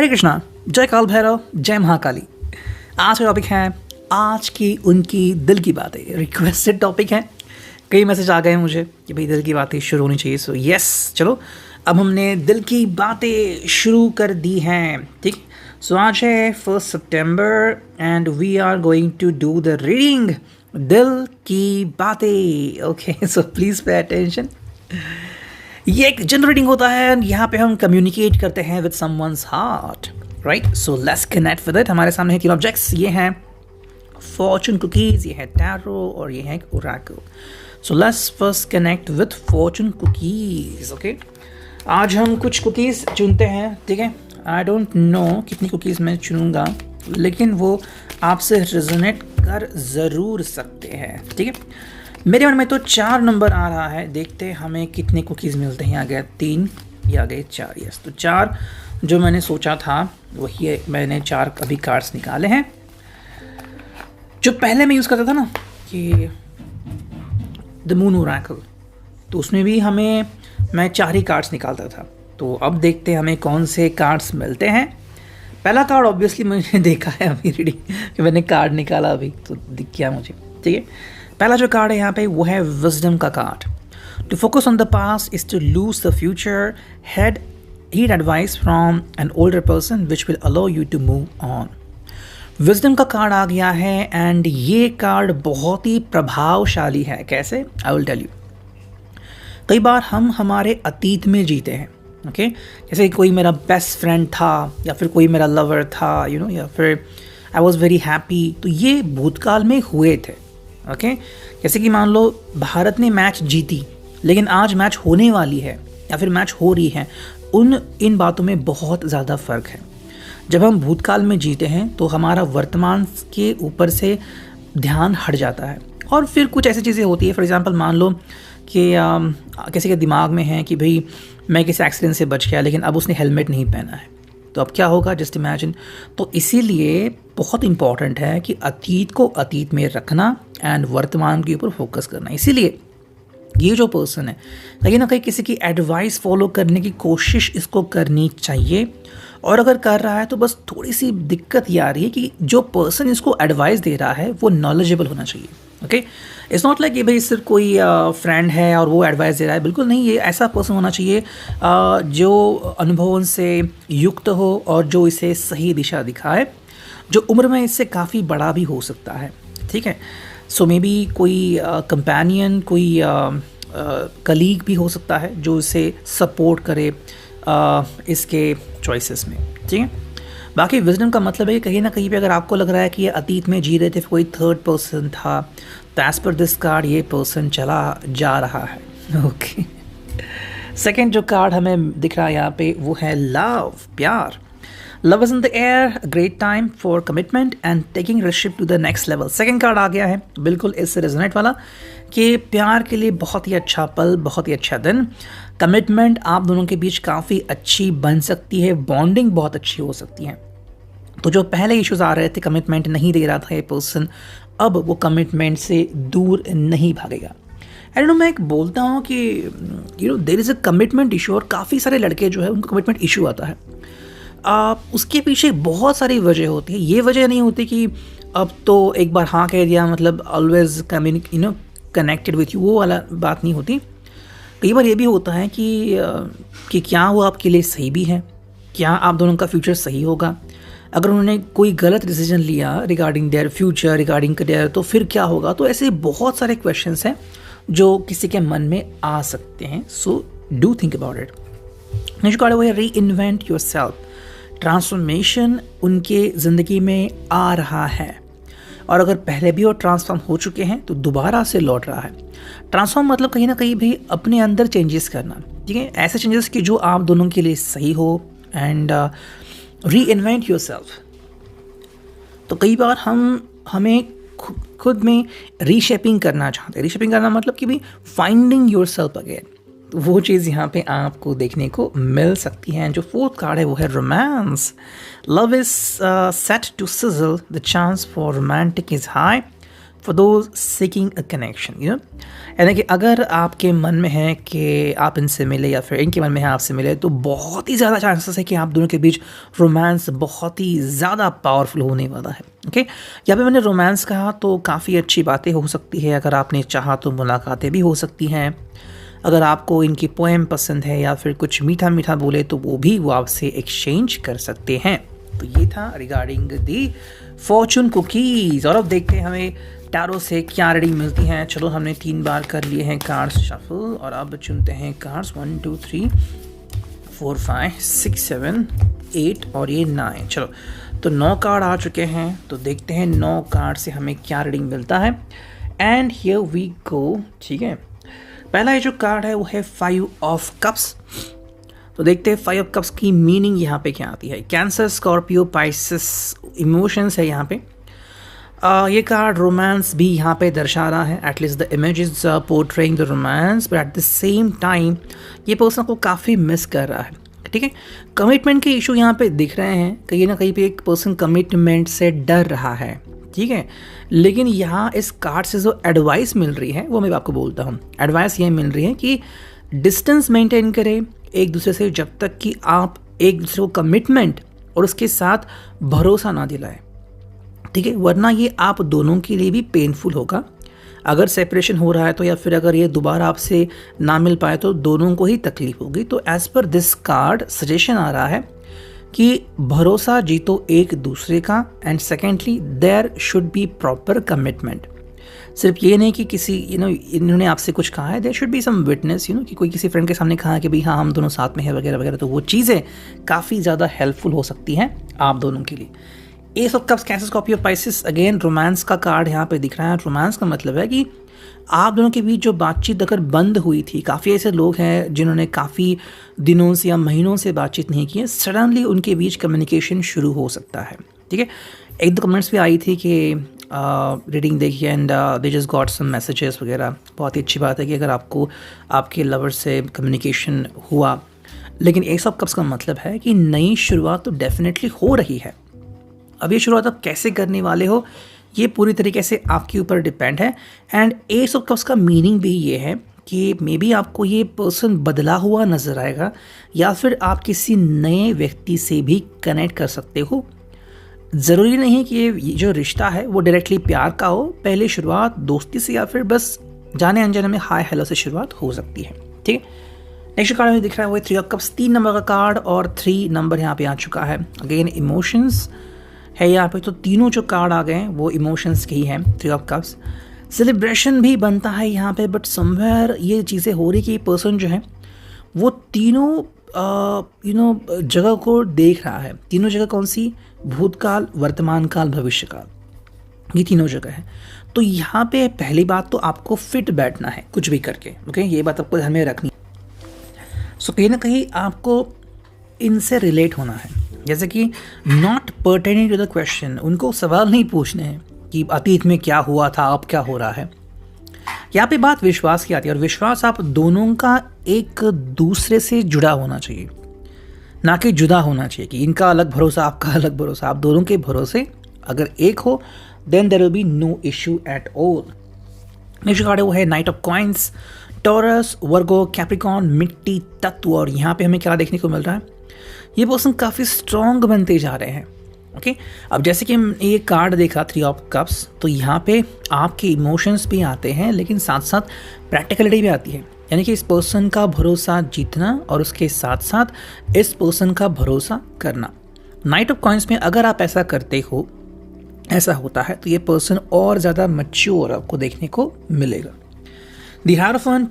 हरे कृष्णा, जय काल भैरव, जय महाकाली। आज का टॉपिक है आज की उनकी दिल की बातें। रिक्वेस्टेड टॉपिक है, कई मैसेज आ गए मुझे कि भाई दिल की बातें शुरू होनी चाहिए। सो यस, चलो अब हमने दिल की बातें शुरू कर दी हैं। ठीक, सो आज है 1 सितंबर and we are going to do the reading दिल की बातें। Okay, so please pay attention. ये एक जनरल रीडिंग होता है, यहाँ पे हम कम्युनिकेट करते हैं with someone's heart, right? So let's connect with it. हमारे सामने है 3 ऑब्जेक्ट्स, ये हैं फॉर्चून कुकीज़, ये है टैरो और ये है Oracle. So let's first connect with Fortune cookies. Okay, आज हम कुछ कुकीज़ चुनते हैं, ठीक है? आई डोंट नो कितनी कुकीज़ मैं चुनूँगा, लेकिन वो आपसे रेजोनेट कर ज़रूर सकते हैं, ठीक है? मेरे मन में तो 4 नंबर आ रहा है, देखते हैं हमें कितने कुकीज़ मिलते हैं। आ गया 3, ये आ गए 4। यस, तो 4 जो मैंने सोचा था वही है। मैंने 4 अभी कार्ड्स निकाले हैं। जो पहले मैं यूज़ करता था ना कि द मून ओरेकल, तो उसमें भी मैं 4 ही कार्ड्स निकालता था। तो अब देखते हैं हमें कौन से कार्ड्स मिलते हैं। पहला कार्ड ऑब्वियसली मैंने देखा है अभी रीडिंग कि मैंने कार्ड निकाला अभी, तो दिख गया मुझे, ठीक है? पहला जो कार्ड है यहाँ पे वो है विजडम का card. To focus on the past is to lose the future, heed advice from an older person which will allow you to move on. Wisdom का कार्ड आ गया है एंड ये कार्ड बहुत ही प्रभावशाली है। कैसे? I will tell you. कई बार हम हमारे अतीत में जीते हैं, ओके? जैसे कोई मेरा बेस्ट फ्रेंड था या फिर कोई मेरा लवर था, या फिर आई वॉज वेरी हैप्पी, तो ये भूतकाल में हुए थे, ओके? जैसे कि मान लो भारत ने मैच जीती, लेकिन आज मैच होने वाली है या फिर मैच हो रही है, इन बातों में बहुत ज़्यादा फ़र्क है। जब हम भूतकाल में जीते हैं तो हमारा वर्तमान के ऊपर से ध्यान हट जाता है और फिर कुछ ऐसी चीज़ें होती है। फॉर एग्जांपल मान लो कि किसी के दिमाग में है कि भाई मैं किसी एक्सीडेंट से बच गया, लेकिन अब उसने हेलमेट नहीं पहना है, तो अब क्या होगा? Just imagine. तो इसीलिए बहुत इंपॉर्टेंट है कि अतीत को अतीत में रखना एंड वर्तमान के ऊपर फोकस करना। इसीलिए ये जो पर्सन है, कहीं ना कहीं किसी की एडवाइस फॉलो करने की कोशिश इसको करनी चाहिए। और अगर कर रहा है तो बस थोड़ी सी दिक्कत ये आ रही है कि जो पर्सन इसको एडवाइस दे रहा है वो नॉलेजेबल होना चाहिए, ओके? इट्स नॉट लाइक कि भाई सिर्फ कोई फ्रेंड है और वो एडवाइस दे रहा है, बिल्कुल नहीं। ये ऐसा पर्सन होना चाहिए जो अनुभवों से युक्त हो और जो इसे सही दिशा दिखाए, जो उम्र में इससे काफ़ी बड़ा भी हो सकता है, ठीक है? सो मे बी कोई कंपेनियन, कोई कलीग भी हो सकता है जो इसे सपोर्ट करे इसके चॉइसेस में, ठीक है? बाकी विजडम का मतलब है कि कहीं ना कहीं पे अगर आपको लग रहा है कि ये अतीत में जी रहे थे, कोई थर्ड पर्सन था, तो एज पर दिस कार्ड ये पर्सन चला जा रहा है, ओके? सेकेंड जो कार्ड हमें दिख रहा है यहाँ पे वो है लव, प्यार। Love is in the air, great time for commitment and taking relationship to the next level. Second card आ गया है बिल्कुल इससे रेजोनेट वाला कि प्यार के लिए बहुत ही अच्छा पल, बहुत ही अच्छा दिन। कमिटमेंट आप दोनों के बीच काफ़ी अच्छी बन सकती है, बॉन्डिंग बहुत अच्छी हो सकती है। तो जो पहले इश्यूज आ रहे थे, कमिटमेंट नहीं दे रहा था ये पर्सन, अब वो कमिटमेंट से दूर नहीं भागेगा। आई नो, मैं एक बोलता हूँ कि there is a commitment issue, और काफ़ी सारे लड़के जो है उनको कमिटमेंट इशू आता है। उसके पीछे बहुत सारी वजह होती है। ये वजह नहीं होती कि अब तो एक बार हाँ कह दिया मतलब ऑलवेज कनेक्टेड विथ यू, वो वाला बात नहीं होती। कई बार ये भी होता है कि क्या वो आपके लिए सही भी है, क्या आप दोनों का फ्यूचर सही होगा। अगर उन्होंने कोई गलत डिसीजन लिया regarding their future, regarding career, तो फिर क्या होगा। तो ऐसे बहुत सारे क्वेश्चंस हैं जो किसी के मन में आ सकते हैं। So do think about it. Next card वो है री इन्वेंट योर सेल्फ। ट्रांसफॉर्मेशन उनके ज़िंदगी में आ रहा है, और अगर पहले भी वो ट्रांसफॉर्म हो चुके हैं तो दोबारा से लौट रहा है। ट्रांसफॉर्म मतलब कहीं ना कहीं भी अपने अंदर चेंजेस करना, ठीक है? ऐसे चेंजेस कि जो आप दोनों के लिए सही हो and re invent your self. तो कई बार हमें खुद में रीशेपिंग करना चाहते हैं। रीशेपिंग करना मतलब कि भाई फाइंडिंग योर सेल्फ अगेन। तो वो चीज़ यहाँ पे आपको देखने को मिल सकती है। जो फोर्थ कार्ड है वो है romance. Love is set to sizzle, the chance for romantic is high, for those seeking a connection, you know, यानी कि अगर आपके मन में है कि आप इनसे मिले या फिर इनके मन में है आपसे मिले, तो बहुत ही ज़्यादा चांसेस है कि आप दोनों के बीच रोमांस बहुत ही ज़्यादा पावरफुल होने वाला है। ओके, यहाँ पे मैंने रोमांस कहा तो काफ़ी अच्छी बातें हो सकती है, अगर आपने चाहा तो मुलाकातें भी हो सकती हैं, अगर आपको इनकी पोएम पसंद है या फिर कुछ मीठा मीठा बोले तो वो आपसे एक्सचेंज कर सकते हैं। तो ये था रिगार्डिंग दी फॉर्चून कुकीज़। और अब देखते हैं हमें टैरो से क्या रीडिंग मिलती हैं। चलो, हमने 3 बार कर लिए हैं कार्ड्स शफल और अब चुनते हैं कार्ड्स 1 2 3 4 5 6 7 8 और ये 9। चलो, तो 9 कार्ड आ चुके हैं, तो देखते हैं 9 कार्ड से हमें क्या रीडिंग मिलता है। And here we go. ठीक है, पहला ये जो कार्ड है वो है 5 ऑफ कप्स। तो देखते हैं 5 ऑफ कप्स की मीनिंग यहाँ पे क्या आती है। कैंसर, स्कॉर्पियो, पाइसेस इमोशंस है यहाँ पे। ये कार्ड रोमांस भी यहाँ पे दर्शा रहा है, at least the image is portraying the romance, but at the same time ये पर्सन को काफ़ी मिस कर रहा है। ठीक है, कमिटमेंट के इशू यहाँ पे दिख रहे हैं, कहीं ना कहीं पे एक पर्सन कमिटमेंट से डर रहा है। ठीक है, लेकिन यहाँ इस कार्ड से जो एडवाइस मिल रही है वो मैं आपको बोलता हूँ। एडवाइस ये मिल रही है कि डिस्टेंस मेंटेन करें एक दूसरे से, जब तक कि आप एक दूसरे को कमिटमेंट और उसके साथ भरोसा ना दिलाएं। ठीक है, वरना ये आप दोनों के लिए भी पेनफुल होगा। अगर सेपरेशन हो रहा है तो, या फिर अगर ये दोबारा आपसे ना मिल पाए तो दोनों को ही तकलीफ होगी। तो as per this card suggestion आ रहा है कि भरोसा जीतो एक दूसरे का, and secondly there should be proper commitment. सिर्फ ये नहीं कि किसी इन्होंने आपसे कुछ कहा है, there should be some witness, कि कोई किसी फ्रेंड के सामने कहा कि भाई हाँ हम दोनों साथ में हैं वगैरह वगैरह, तो वो चीज़ें काफ़ी ज़्यादा हेल्पफुल हो सकती हैं आप दोनों के लिए। S of cups, cancer, Scorpio, Pisces, again romance का कार्ड यहाँ पे दिख रहा है। रोमांस का मतलब है कि आप दोनों के बीच जो बातचीत अगर बंद हुई थी, काफ़ी ऐसे लोग हैं जिन्होंने काफ़ी दिनों से या महीनों से बातचीत नहीं की है, सडनली उनके बीच कम्युनिकेशन शुरू हो सकता है। ठीक है, एक दो कमेंट्स भी आई थी कि रीडिंग देखिए and they just got some messages वगैरह। बहुत ही अच्छी बात है कि अगर आपको आपके लवर से कम्युनिकेशन हुआ, लेकिन एस ऑफ कप्स का मतलब है कि नई शुरुआत तो डेफिनेटली हो रही है। अब ये शुरुआत आप कैसे करने वाले हो ये पूरी तरीके से आपके ऊपर डिपेंड है। एंड एस ऑफ कप्स का मीनिंग भी ये है कि मे बी आपको ये पर्सन बदला हुआ नज़र आएगा, या फिर आप किसी नए व्यक्ति से भी कनेक्ट कर सकते हो। ज़रूरी नहीं कि ये जो रिश्ता है वो डायरेक्टली प्यार का हो, पहले शुरुआत दोस्ती से या फिर बस जाने अनजाने में हाय हेलो से शुरुआत हो सकती है। ठीक है, नेक्स्ट कार्ड हमें दिख रहा है वो 3 ऑफ कप्स, 3 नंबर का कार्ड और 3 नंबर यहाँ पे आ चुका है। अगेन इमोशंस है यहाँ पे, तो तीनों जो कार्ड आ गए हैं वो इमोशंस के ही हैं। 3 ऑफ कप्स, सेलिब्रेशन भी बनता है यहाँ पे, बट समवेयर ये चीज़ें हो रही कि पर्सन जो है वो तीनों जगह को देख रहा है। तीनों जगह कौन सी? भूतकाल, वर्तमान काल, भविष्य काल, ये तीनों जगह है। तो यहाँ पे पहली बात तो आपको फिट बैठना है कुछ भी करके। ओके, ये बात आपको ध्यान में रखनी। सो कहीं ना कहीं आपको इनसे रिलेट होना है, जैसे कि not pertaining to the question. उनको सवाल नहीं पूछने हैं कि अतीत में क्या हुआ था, अब क्या हो रहा है। यहाँ पे बात विश्वास की आती है, और विश्वास आप दोनों का एक दूसरे से जुड़ा होना चाहिए, ना कि जुदा होना चाहिए कि इनका अलग भरोसा आपका अलग भरोसा। आप दोनों के भरोसे अगर एक हो then there will be no issue at all. Next card है वो है knight of coins, Taurus, Virgo, Capricorn, मिट्टी तत्व। और यहाँ पे हमें क्या देखने को मिल रहा है, ये पर्सन काफ़ी स्ट्रॉन्ग बनते जा रहे हैं। ओके, अब जैसे कि ये कार्ड देखा 3 ऑफ कप्स, तो यहाँ पे आपके इमोशंस भी आते हैं, लेकिन साथ साथ प्रैक्टिकलिटी भी आती है, यानी कि इस पर्सन का भरोसा जीतना और उसके साथ साथ इस पर्सन का भरोसा करना। नाइट ऑफ कॉइंस में अगर आप ऐसा करते हो, ऐसा होता है, तो ये पर्सन और ज़्यादा मैच्योर आपको देखने को मिलेगा। द हिएरोफेंट,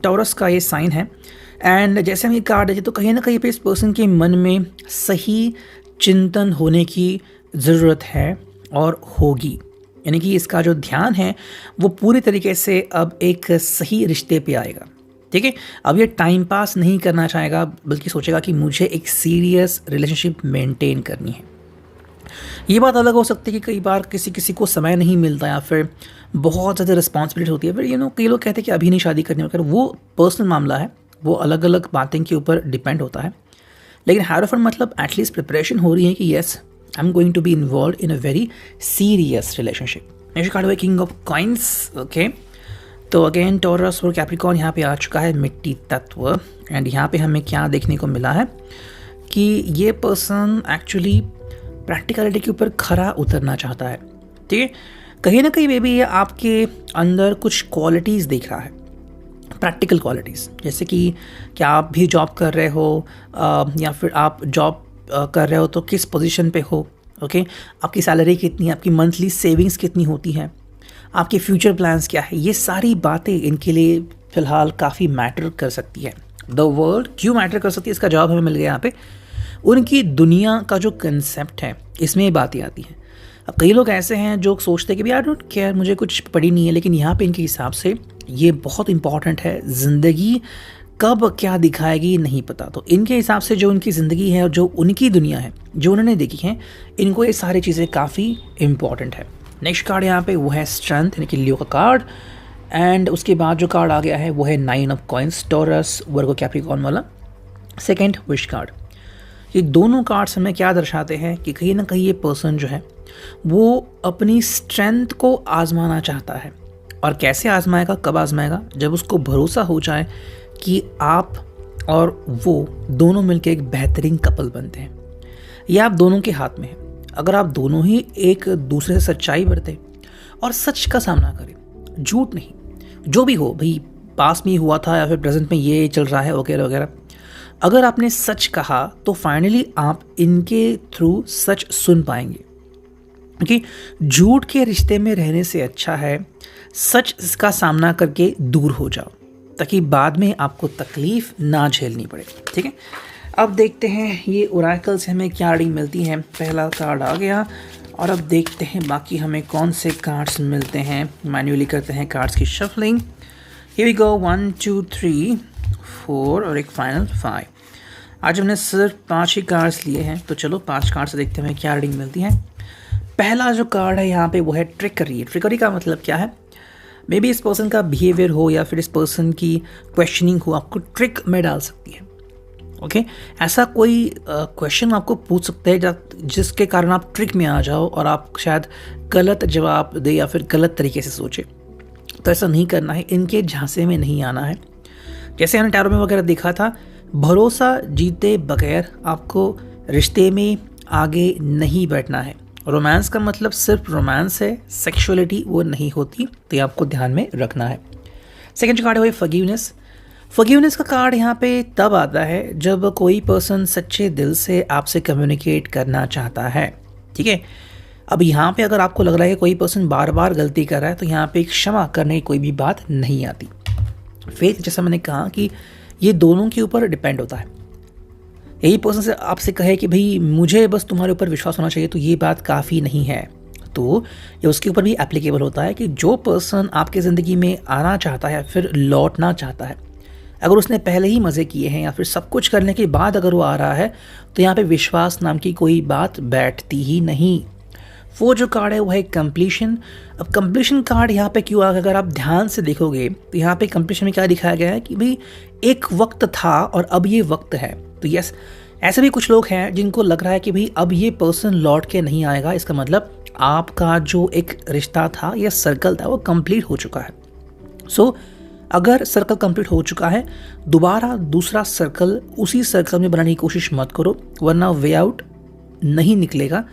टॉरस का ये साइन है। एंड जैसे हम ये कार्ड है, तो कहीं ना कहीं पे इस पर्सन के मन में सही चिंतन होने की ज़रूरत है और होगी, यानी कि इसका जो ध्यान है वो पूरी तरीके से अब एक सही रिश्ते पे आएगा। ठीक है, अब ये टाइम पास नहीं करना चाहेगा, बल्कि सोचेगा कि मुझे एक सीरियस रिलेशनशिप मेंटेन करनी है। ये बात अलग हो सकती है कि कई बार किसी को समय नहीं मिलता, या फिर बहुत ज़्यादा रिस्पॉन्सिबिलिटी होती है, फिर कई लोग कहते हैं कि अभी नहीं शादी करनी वगैरह, वो पर्सनल मामला है, वो अलग अलग बातें के ऊपर डिपेंड होता है। लेकिन हिएरोफेंट मतलब एटलीस्ट प्रिपरेशन हो रही है कि yes I am going to be involve in a very serious relationship. Next card हुआ किंग ऑफ कॉइंस। ओके, तो अगेन टॉरस और कैप्रिकॉर्न यहाँ पे आ चुका है, मिट्टी तत्व। एंड यहाँ पे हमें क्या देखने को मिला है कि ये पर्सन एक्चुअली प्रैक्टिकलिटी के ऊपर खरा उतरना चाहता है। ठीक है, कहीं ना कहीं मे भी ये आपके अंदर कुछ क्वालिटीज़ देख रहा है, प्रैक्टिकल क्वालिटीज़, जैसे कि क्या आप भी जॉब कर रहे हो या फिर आप जॉब कर रहे हो तो किस पोजीशन पे हो। ओके, आपकी सैलरी कितनी है, आपकी मंथली सेविंग्स कितनी होती है, आपके फ्यूचर प्लान्स क्या है, ये सारी बातें इनके लिए फ़िलहाल काफ़ी मैटर कर सकती है। द वर्ल्ड क्यों मैटर कर सकती है, इसका जवाब हमें मिल गया यहाँ पे। उनकी दुनिया का जो कंसेप्ट है इसमें ये बातें आती हैं। अब कई लोग ऐसे हैं जो सोचते हैं कि आई डोंट केयर, मुझे कुछ पड़ी नहीं है, लेकिन यहाँ पे इनके हिसाब से ये बहुत इंपॉर्टेंट है। ज़िंदगी कब क्या दिखाएगी नहीं पता, तो इनके हिसाब से जो उनकी ज़िंदगी है और जो उनकी दुनिया है जो उन्होंने देखी है, इनको ये सारी चीज़ें काफ़ी इम्पॉर्टेंट है। नेक्स्ट कार्ड यहाँ पे वो है स्ट्रेंथ, यानी कि लियो का कार्ड। एंड उसके बाद जो कार्ड आ गया है वो है 9 of coins, Taurus, Virgo, Capricorn वाला सेकेंड विश कार्ड। ये दोनों कार्ड्स हमें क्या दर्शाते हैं कि कहीं ना कहीं ये पर्सन जो है वो अपनी स्ट्रेंथ को आजमाना चाहता है। और कैसे आजमाएगा, कब आजमाएगा, जब उसको भरोसा हो जाए कि आप और वो दोनों मिलकर एक बेहतरीन कपल बनते हैं। ये आप दोनों के हाथ में है। अगर आप दोनों ही एक दूसरे से सच्चाई बरते और सच का सामना करें, झूठ नहीं, जो भी हो भाई, पास में हुआ था या फिर प्रेजेंट में ये चल रहा है वगैरह वगैरह, अगर आपने सच कहा तो फाइनली आप इनके थ्रू सच सुन पाएंगे। क्योंकि झूठ के रिश्ते में रहने से अच्छा है सच का सामना करके दूर हो जाओ, ताकि बाद में आपको तकलीफ ना झेलनी पड़े। ठीक है, अब देखते हैं ये ओरेकल से हमें क्या रीडिंग मिलती है। पहला कार्ड आ गया और अब देखते हैं बाकी हमें कौन से कार्ड्स मिलते हैं। मैन्युअली करते हैं कार्ड्स की शफलिंग। हियर वी गो, 1 2 3 4 और एक फाइनल 5। आज हमने सिर्फ 5 ही कार्ड्स लिए हैं, तो चलो 5 कार्ड से देखते हैं क्या रीडिंग मिलती है। पहला जो कार्ड है यहाँ पे वो है ट्रिकरी। ट्रिकरी का मतलब क्या है, मे बी इस पर्सन का बिहेवियर हो या फिर इस पर्सन की क्वेश्चनिंग हो आपको ट्रिक में डाल सकती है। ओके, ऐसा कोई क्वेश्चन आपको पूछ सकते हैं जिसके कारण आप ट्रिक में आ जाओ और आप शायद गलत जवाब दे या फिर गलत तरीके से सोचे। तो ऐसा नहीं करना है, इनके झांसे में नहीं आना है। जैसे हमने टैरो में वगैरह देखा था, भरोसा जीते बगैर आपको रिश्ते में आगे नहीं बैठना है। रोमांस का मतलब सिर्फ रोमांस है, सेक्सुअलिटी वो नहीं होती, तो ये आपको ध्यान में रखना है। सेकेंड कार्ड है फॉरगिवनेस। फॉरगिवनेस का कार्ड यहाँ पे तब आता है जब कोई पर्सन सच्चे दिल से आपसे कम्युनिकेट करना चाहता है। ठीक है, अब यहाँ पे अगर आपको लग रहा है कि कोई पर्सन बार बार गलती कर रहा है, तो यहाँ पे क्षमा करने की कोई भी बात नहीं आती। फेथ, जैसा मैंने कहा कि ये दोनों के ऊपर डिपेंड होता है। यही पर्सन से आपसे कहे कि भाई मुझे बस तुम्हारे ऊपर विश्वास होना चाहिए, तो ये बात काफ़ी नहीं है। तो ये उसके ऊपर भी एप्लीकेबल होता है कि जो पर्सन आपकी ज़िंदगी में आना चाहता है फिर लौटना चाहता है, अगर उसने पहले ही मज़े किए हैं या फिर सब कुछ करने के बाद अगर वो आ रहा है, तो यहाँ पे विश्वास नाम की कोई बात बैठती ही नहीं। वो जो कार्ड है वो है कंप्लीशन। अब कंप्लीशन कार्ड यहाँ पे क्यों आ गया, अगर आप ध्यान से देखोगे तो यहाँ पे कंप्लीशन में क्या दिखाया गया है कि भाई एक वक्त था और अब ये वक्त है। तो यस, ऐसे भी कुछ लोग हैं जिनको लग रहा है कि भाई अब ये पर्सन लौट के नहीं आएगा, इसका मतलब आपका जो एक रिश्ता था या सर्कल था वो कंप्लीट हो चुका है। सो अगर सर्कल कंप्लीट हो चुका है, दोबारा दूसरा सर्कल उसी सर्कल में बनाने की कोशिश मत करो, वरना वे आउट नहीं निकलेगा।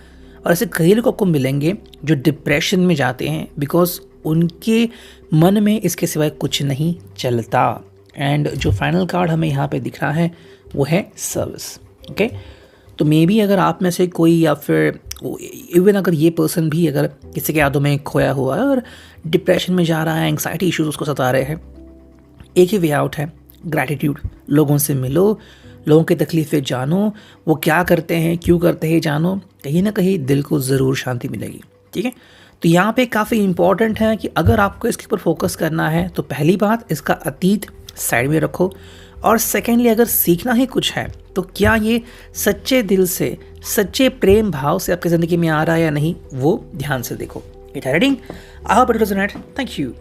और ऐसे कई लोग आपको मिलेंगे जो डिप्रेशन में जाते हैं बिकॉज उनके मन में इसके सिवाय कुछ नहीं चलता। एंड जो फाइनल कार्ड हमें यहाँ पे दिख रहा है वो है सर्विस। ओके, तो मे बी अगर आप में से कोई या फिर इवन अगर ये पर्सन भी अगर किसी के यादों में खोया हुआ है और डिप्रेशन में जा रहा है, एंग्जाइटी इश्यूज उसको सता रहे हैं, एक ही वे आउट है, ग्रैटिट्यूड। लोगों से मिलो, लोगों की तकलीफ़ें जानो, वो क्या करते हैं, क्यों करते हैं जानो, कहीं ना कहीं दिल को ज़रूर शांति मिलेगी। ठीक है, तो यहाँ पे काफ़ी इंपॉर्टेंट है कि अगर आपको इसके ऊपर फोकस करना है तो पहली बात इसका अतीत साइड में रखो, और सेकेंडली अगर सीखना ही कुछ है तो क्या ये सच्चे दिल से, सच्चे प्रेम भाव से आपकी ज़िंदगी में आ रहा है या नहीं, वो ध्यान से देखो। It reading, I hope it resonate. Thank you.